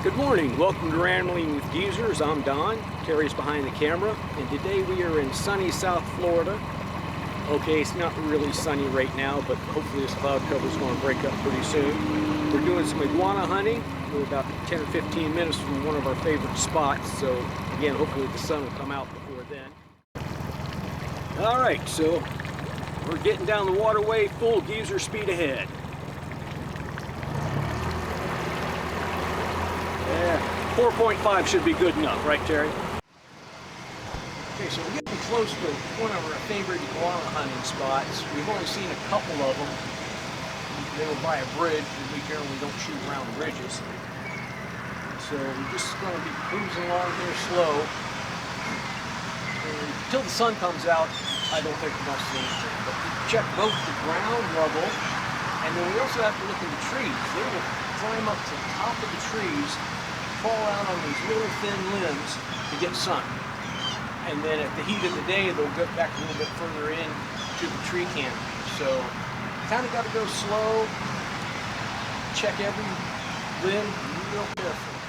Good morning, welcome to Rambling with Geezers. I'm Don, Terry's behind the camera, and today we are in sunny South Florida. Okay, it's not really sunny right now, but hopefully this cloud cover is going to break up pretty soon. We're doing some iguana hunting. We're about 10 or 15 minutes from one of our favorite spots, so again, hopefully the sun will come out before then. Alright, so we're getting down the waterway, full geezer speed ahead. Yeah, 4.5 should be good enough, right, Terry? Okay, so we're getting close to one of our favorite iguana hunting spots. We've only seen a couple of them. They were by a bridge, and we generally don't shoot around bridges. So we're just going to be cruising along here slow. And until the sun comes out, I don't think we're going to see anything. But we check both the ground level, and then we also have to look in the trees. They will climb up to the top of the trees, fall out on these little thin limbs to get sun. And then at the heat of the day, they'll get back a little bit further in to the tree canopy. So kind of got to go slow, check every limb real carefully.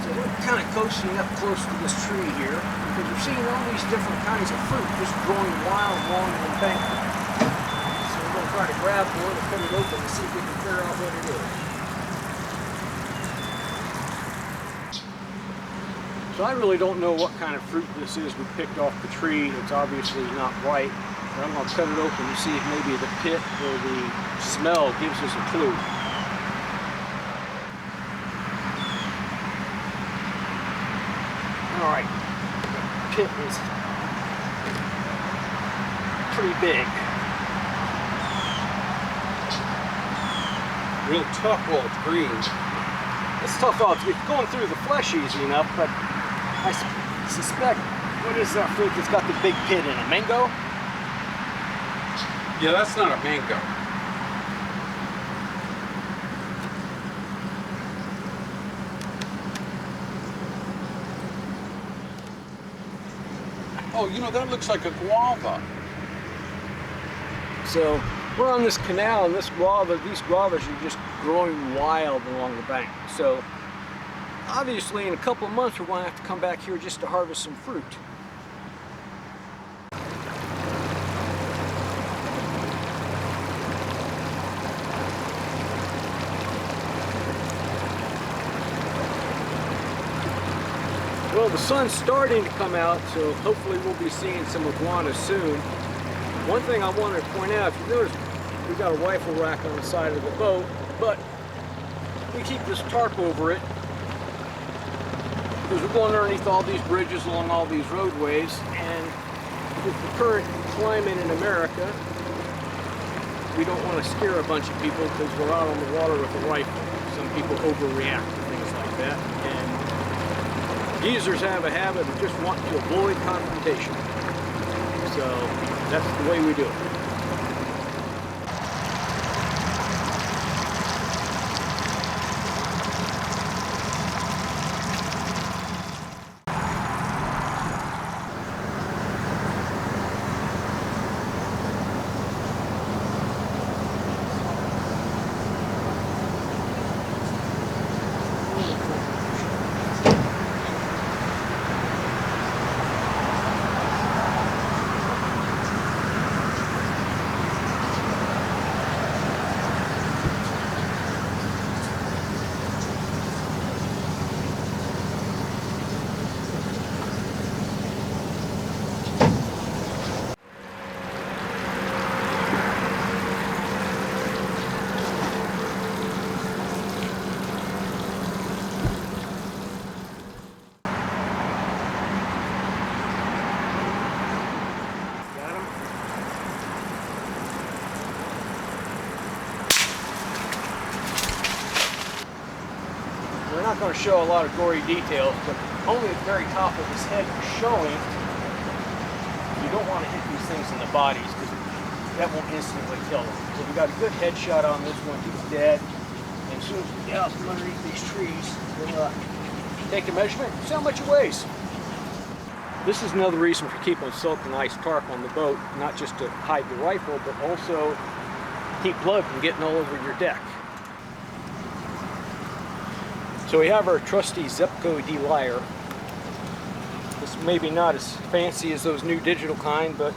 So we're kind of coasting up close to this tree here because we're seeing all these different kinds of fruit just growing wild along the embankment. So we're going to try to grab one and cut it open and see if we can figure out what it is. So I really don't know what kind of fruit this is we picked off the tree. It's obviously not ripe. But I'm going to cut it open and see if maybe the pit or the smell gives us a clue. Alright, the pit is pretty big. Real tough while it's green. It's tough while it's going through the flesh easy enough, but I suspect, what is that fruit that's got the big pit in it? Mango? Yeah, that's not a mango. Oh, you know, that looks like a guava. So we're on this canal, and these guavas are just growing wild along the bank. So obviously in a couple of months we're going to have to come back here just to harvest some fruit. Well, the sun's starting to come out, so hopefully we'll be seeing some iguanas soon. One thing I wanted to point out, if you notice, we've got a rifle rack on the side of the boat, but we keep this tarp over it because we're going underneath all these bridges along all these roadways, and with the current climate in America, we don't want to scare a bunch of people because we're out on the water with a rifle. Some people overreact to things like that, and geezers have a habit of just wanting to avoid confrontation. So that's the way we do it. We're not going to show a lot of gory details, but only the very top of his head was showing. You don't want to hit these things in the bodies because that won't instantly kill them. So we got a good headshot on this one. He's dead. And as soon as we get out from underneath these trees, we'll take a measurement, see how much it weighs. This is another reason for keeping a silk and ice tarp on the boat, not just to hide the rifle, but also keep blood from getting all over your deck. So we have our trusty Zepco de-lyre. This may be not as fancy as those new digital kind, but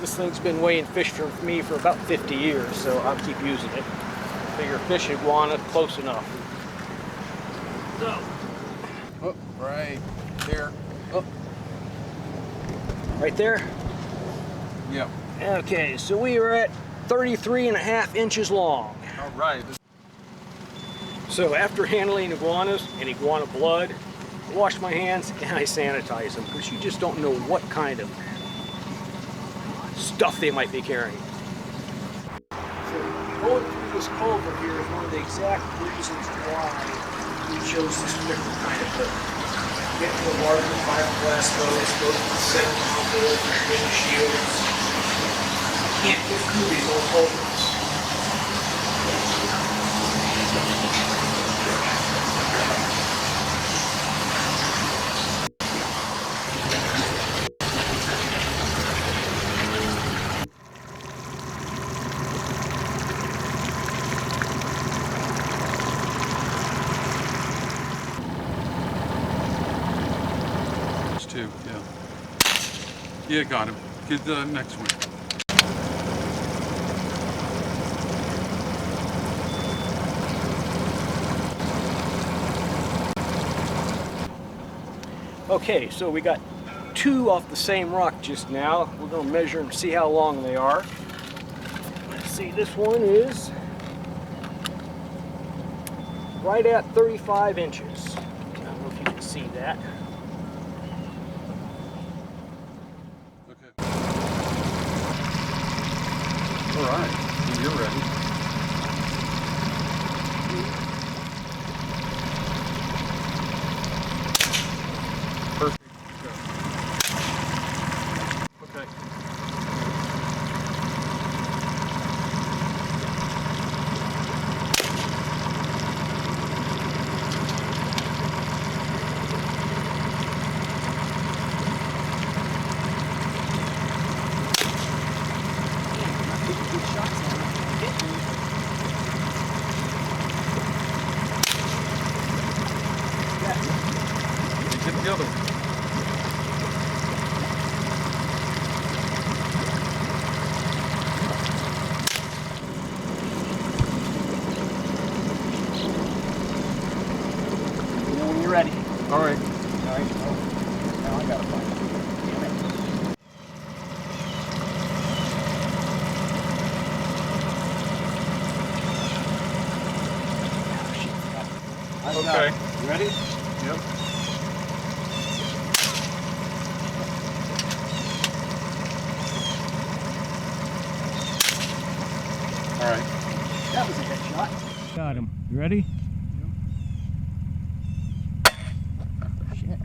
this thing's been weighing fish for me for about 50 years, so I'll keep using it. Figure fish iguana, close enough. So, Oh, right there. Oh, right there? yeah. Okay, so we are at 33.5 inches long. All right. So after handling iguanas and iguana blood, I wash my hands and I sanitize them, because you just don't know what kind of stuff they might be carrying. So going through this culvert here is one of the exact reasons why we chose this different kind of boat. Get to a larger fiberglass boat, both with center consoles and windshields. Can't get through these old culverts. Two, yeah. Yeah, got him. Get the next one. Okay, so we got two off the same rock just now. We're going to measure and see how long they are. Let's see, this one is right at 35 inches. I don't know if you can see that. Okay. All right. When you're ready. Perfect. Okay. Get the other one. When you're ready. All right. All right. Oh, now I gotta find it. Okay. You ready? Yep. All right. That was a good shot. Got him. You ready? Shit.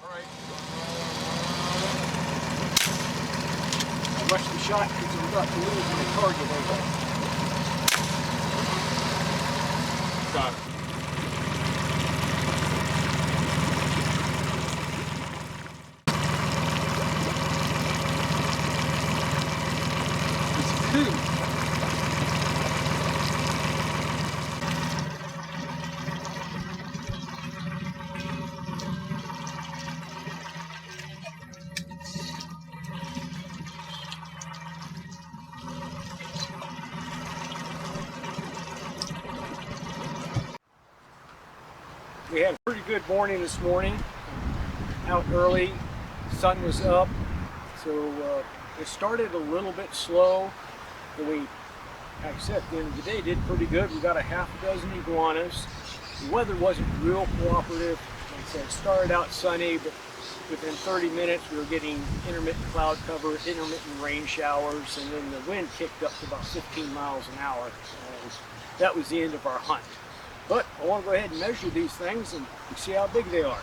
All right. I rushed the shot because I'm about to lose my target over. Got it. It's two. We had a pretty good morning this morning. Out early, sun was up, so it started a little bit slow. But we, like I said, at the end of the day, did pretty good. We got a half a dozen iguanas. The weather wasn't real cooperative. Like I said, it started out sunny, but within 30 minutes we were getting intermittent cloud cover, intermittent rain showers, and then the wind kicked up to about 15 miles an hour. And that was the end of our hunt. But I want to go ahead and measure these things and see how big they are.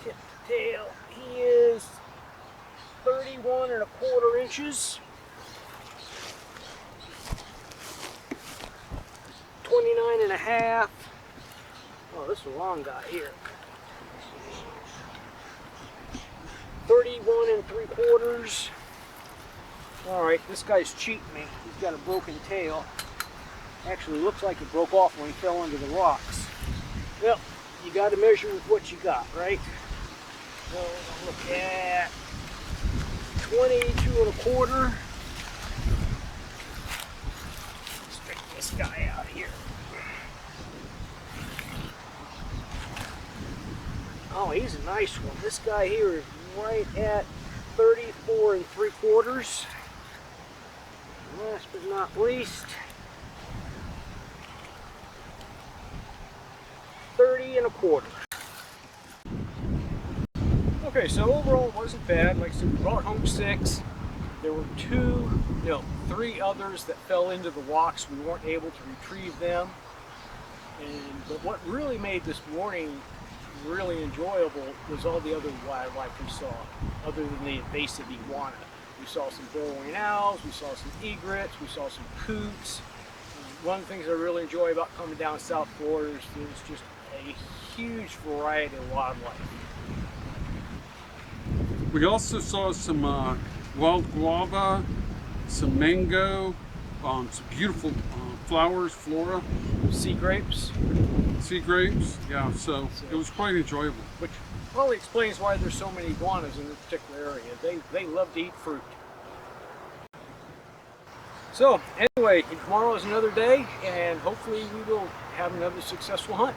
Tip to tail, he is 31.25 inches. 29.5. Oh, this is a long guy here. 31 3/4. Alright, this guy's cheating me. He's got a broken tail. Actually, looks like it broke off when he fell into the rocks. Well, you got to measure with what you got, right? So, look at 22 1/4. Let's check this guy out here. Oh, he's a nice one. This guy here is right at 34 3/4. Last but not least, 30 1/4. Okay, so overall it wasn't bad. Like I said, we brought home 6. There were 3 others that fell into the rocks. We weren't able to retrieve them. But what really made this morning really enjoyable was all the other wildlife we saw, other than the invasive iguana. We saw some burrowing owls, we saw some egrets, we saw some coots. One of the things I really enjoy about coming down South Florida is there's just a huge variety of wildlife. We also saw some wild guava, some mango, some beautiful flowers, flora. Sea grapes. Sea grapes, yeah, so it was quite enjoyable. Which probably explains why there's so many iguanas in this particular area. They love to eat fruit. So anyway, tomorrow is another day, and hopefully we will have another successful hunt.